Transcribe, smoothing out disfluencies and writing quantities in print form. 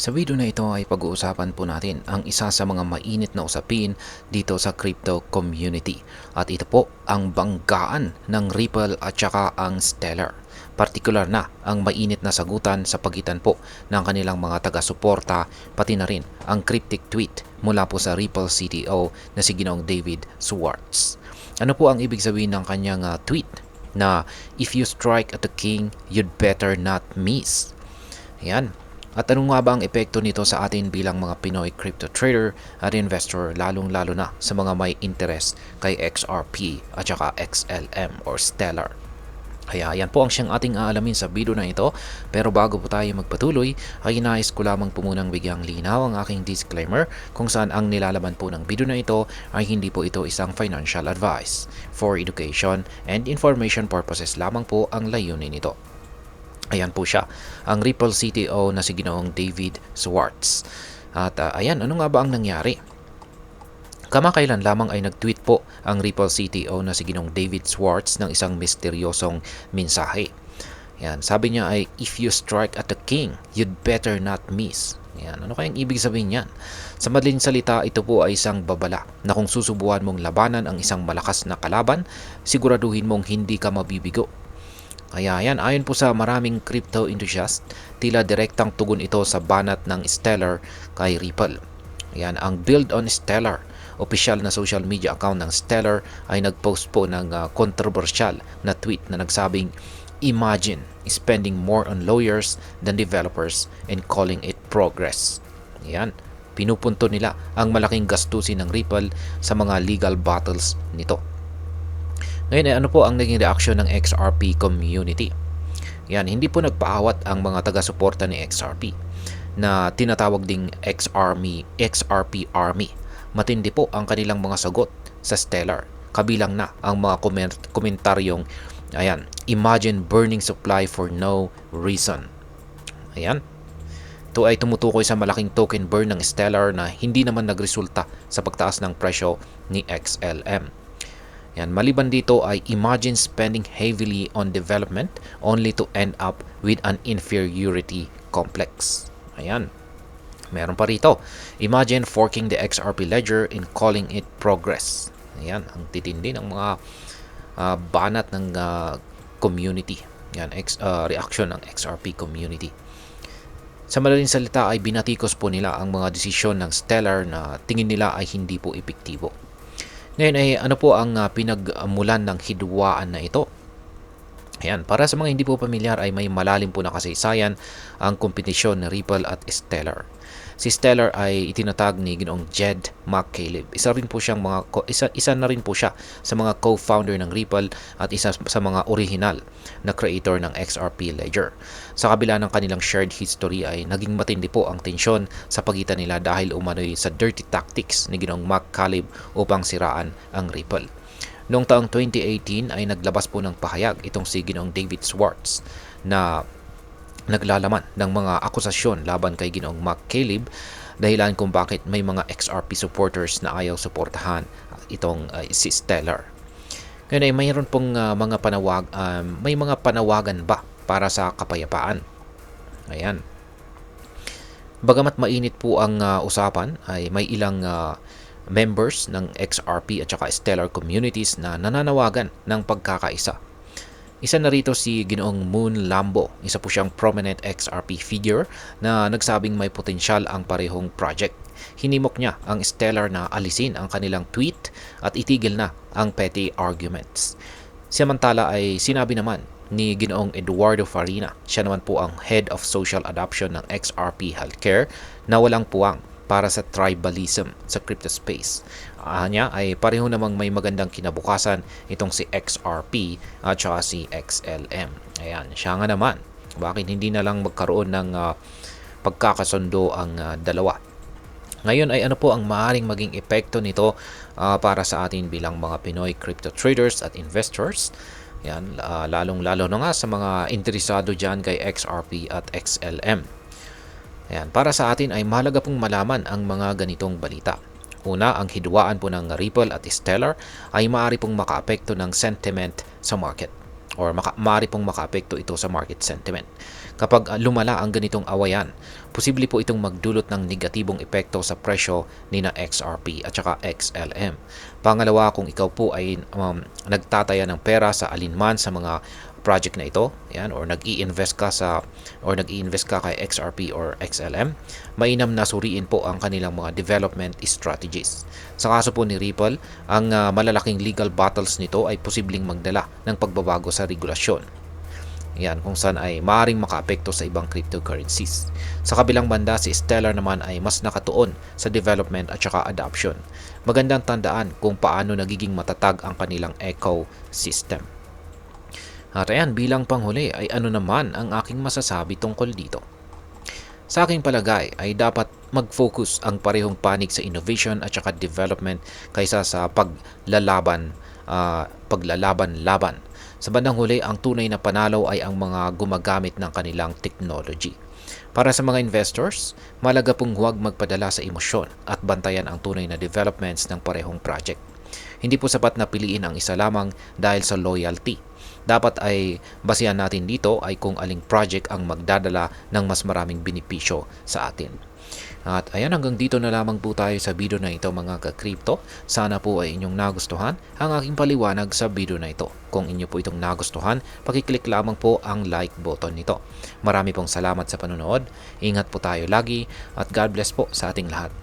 Sa video na ito ay pag-uusapan po natin ang isa sa mga mainit na usapin dito sa crypto community. At ito po ang banggaan ng Ripple at saka ang Stellar. Partikular na ang mainit na sagutan sa pagitan po ng kanilang mga taga-suporta pati na rin ang cryptic tweet mula po sa Ripple CTO na si Ginoong David Schwartz. Ano po ang ibig sabihin ng kanyang tweet na "If you strike at the king, you'd better not miss"? Ayan. At ano nga ba ang epekto nito sa atin bilang mga Pinoy crypto trader at investor, lalong-lalo na sa mga may interest kay XRP at saka XLM or Stellar? Kaya yan po ang siyang ating aalamin sa video na ito. Pero bago po tayo magpatuloy, ay nais ko lamang po munang bigyang linaw ang aking disclaimer kung saan ang nilalaman po ng video na ito ay hindi po ito isang financial advice. For education and information purposes lamang po ang layunin nito. Ayan po siya, ang Ripple CTO na si Ginoong David Schwartz. At ayan, ano nga ba ang nangyari? Kamakailan lamang ay nag-tweet po ang Ripple CTO na si Ginoong David Schwartz ng isang misteryosong mensahe. Ayan, sabi niya ay, "If you strike at the king, you'd better not miss." Ayan, ano kayang ibig sabihin niyan? Sa madaling salita, ito po ay isang babala na kung susubukan mong labanan ang isang malakas na kalaban, siguraduhin mong hindi ka mabibigo. Kaya yan, ayon po sa maraming crypto enthusiast, tila direktang tugon ito sa banat ng Stellar kay Ripple. Ayan, ang Build on Stellar, opisyal na social media account ng Stellar, ay nagpost po ng controversial na tweet na nagsabing, "Imagine spending more on lawyers than developers and calling it progress." Ayan, pinupunto nila ang malaking gastusin ng Ripple sa mga legal battles nito. Ngayon ay ano po ang naging reaksyon ng XRP community? Yan, hindi po nagpaawat ang mga taga-suporta ni XRP na tinatawag ding XRP Army. Matindi po ang kanilang mga sagot sa Stellar. Kabilang na ang mga komentaryong, ayan, "Imagine burning supply for no reason." Ayan. Ito ay tumutukoy sa malaking token burn ng Stellar na hindi naman nagresulta sa pagtaas ng presyo ni XLM. Yan, maliban dito ay "Imagine spending heavily on development only to end up with an inferiority complex." Ayan. Meron pa rito, "Imagine forking the XRP ledger and calling it progress." Ayan, ang titindi ng mga banat ng community. Yan, reaction ng XRP community. Sa madaling salita ay binatikos po nila ang mga desisyon ng Stellar na tingin nila ay hindi po epektibo. Ngayon ay ano po ang pinagmulan ng hidwaan na ito? Ayan, para sa mga hindi po pamilyar ay may malalim po na kasaysayan ang kompetisyon ng Ripple at Stellar. Si Stellar ay itinatag ni Ginoong Jed McCaleb. Isa na rin po siya sa mga co-founder ng Ripple at isa sa mga original na creator ng XRP Ledger. Sa kabila ng kanilang shared history ay naging matindi po ang tensyon sa pagitan nila dahil umano'y sa dirty tactics ni Ginoong McCaleb upang siraan ang Ripple. Noong taong 2018 ay naglabas po ng pahayag itong si Ginoong David Schwartz na naglalaman ng mga akusasyon laban kay Ginoong McCaleb dahilan kung bakit may mga XRP supporters na ayaw suportahan itong si Stellar. Ngayon ay mayroon pong may mga panawagan ba para sa kapayapaan? Ayan. Bagamat mainit po ang usapan ay may ilang members ng XRP at saka Stellar communities na nananawagan ng pagkakaisa. Isa na rito si Ginoong Moon Lambo. Isa po siyang prominent XRP figure na nagsabing may potensyal ang parehong project. Hinimok niya ang Stellar na alisin ang kanilang tweet at itigil na ang petty arguments. Samantala ay sinabi naman ni Ginoong Eduardo Farina, siya naman po ang Head of Social Adoption ng XRP Healthcare, na walang puwang para sa tribalism sa crypto space. Niya ay pareho namang may magandang kinabukasan itong si XRP at saka si XLM. Ayan, siya nga naman. Bakit hindi na lang magkaroon ng pagkakasundo ang dalawa? Ngayon ay ano po ang maaaring maging epekto nito para sa atin bilang mga Pinoy crypto traders at investors? Yan, lalong-lalo na nga sa mga interesado dyan kay XRP at XLM. Ayan, para sa atin ay mahalaga pong malaman ang mga ganitong balita. Una, ang hidwaan po ng Ripple at Stellar ay maaari pong makaapekto ng sentiment sa market. or maaari pong makaapekto ito sa market sentiment. Kapag lumala ang ganitong awayan, posible po itong magdulot ng negatibong epekto sa presyo ni na XRP at saka XLM. Pangalawa, kung ikaw po ay nagtataya ng pera sa alinman sa mga project na ito, yan, or nag-i-invest ka kay XRP or XLM, mainam na suriin po ang kanilang mga development strategies. Sa kaso po ni Ripple, ang malalaking legal battles nito ay posibleng magdala ng pagbabago sa regulasyon. Yan, kung saan ay maaaring makaapekto sa ibang cryptocurrencies. Sa kabilang banda, si Stellar naman ay mas nakatuon sa development at saka adoption. Magandang tandaan kung paano nagiging matatag ang kanilang ecosystem. At ayan, bilang panghuli ay ano naman ang aking masasabi tungkol dito. Sa aking palagay ay dapat mag-focus ang parehong panig sa innovation at saka development kaysa sa paglalaban-laban. Sa bandang huli, ang tunay na panalo ay ang mga gumagamit ng kanilang technology. Para sa mga investors, malaga pong huwag magpadala sa emosyon at bantayan ang tunay na developments ng parehong project. Hindi po sapat na piliin ang isa lamang dahil sa loyalty. Dapat ay basihan natin dito ay kung aling project ang magdadala ng mas maraming benepisyo sa atin. At ayan, hanggang dito na lamang po tayo sa video na ito mga ka-crypto. Sana po ay inyong nagustuhan ang aking paliwanag sa video na ito. Kung inyo po itong nagustuhan, pakiclick lamang po ang like button nito. Marami pong salamat sa panonood. Ingat po tayo lagi at God bless po sa ating lahat.